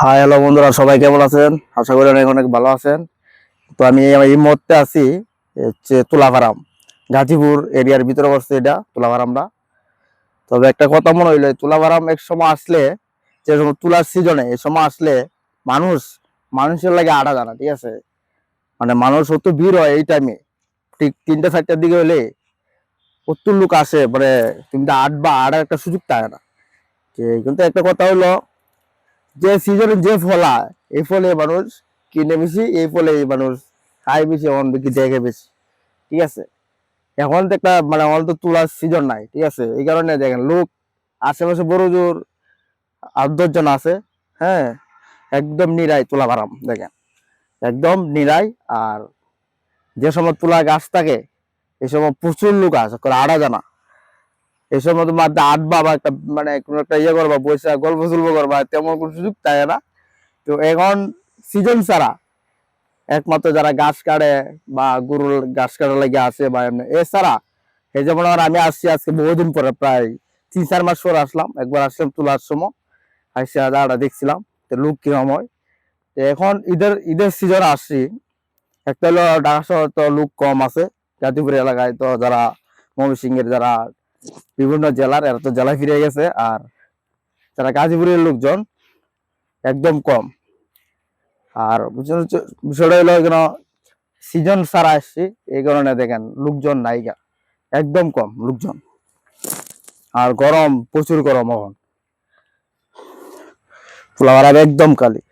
Hi hello বন্ধুরা, সবাই কেমন আছেন? আশা করি অনেক অনেক ভালো আছেন। তো আমি এই মুহূর্তে আছি হচ্ছে তুলাভারাম, গাজীপুর এরিয়ার ভিতরে বসছে এটা তুলাভারামটা। তবে একটা কথা মনে হইলো, তুলাভারাম এক সময় আসলে, যে সময় তুলার সিজনে এই সময় আসলে মানুষ মানুষের লাগে আডা জানা, ঠিক আছে? মানে মানুষ অত ভিড় হয় এই টাইমে, ঠিক 3টা 4টার দিকে হলে প্রচুর লোক আসে। মানে তুমি তো আডার একটা সুযোগ থাকে না। কিন্তু একটা কথা হলো, যে সিজনে যে ফল হয় এই ফলে মানুষ কিনে বেশি, এই ফলে মানুষ খায় বেশি, অন বিক্রি দেখে বেশি, ঠিক আছে? এখন তো একটা মানে এখন তো তুলার সিজন নাই, ঠিক আছে? এই কারণে দেখেন লোক আশেপাশে বড় জোর 8-10 জন আছে। হ্যাঁ, একদম নিরাই তুলা বারাম দেখেন, একদম নিরাই। আর যে সময় তুলা গাছ থাকে এই সময় প্রচুর লোক আছে, করে আড়া জানা। এই সময় তোমার আডবা বা একটা মানে কোনো একটা ইয়ে করবা, বৈশা গল্প সল্প করবা, তেমন কোনো সুযোগ থাকে না। তো এখন সিজন ছাড়া একমাত্র যারা গাছ কাটে বা গরুর গাছ কাটার লাগে আছে বা এমনি এছাড়া, এই যেমন আমি আসছি আজকে বহুদিন পরে, প্রায় 3-4 মাস পরে আসলাম। একবার আসলাম তুলার সময়, আসছে দাঁড়া দেখছিলাম তো লোক কিরম হয়। তো এখন ঈদের ঈদের সিজন আসছি। একটা হলো ঢাকা শহর তো লোক কম আছে, গাজীপুর এলাকায় তো যারা ময়মনসিংহের যারা বিভিন্ন জেলার, এরা তো জেলায় ফিরে গেছে। আর যারা গাজীপুরের লোকজন একদম কম। আর বিষয়টা হলো কেন, সিজন ছাড়া আসছি এই কারণে দেখেন লোকজন নাইগা, একদম কম লোকজন। আর গরম, প্রচুর গরম এখন, ফ্লাওয়ার একদম কালি।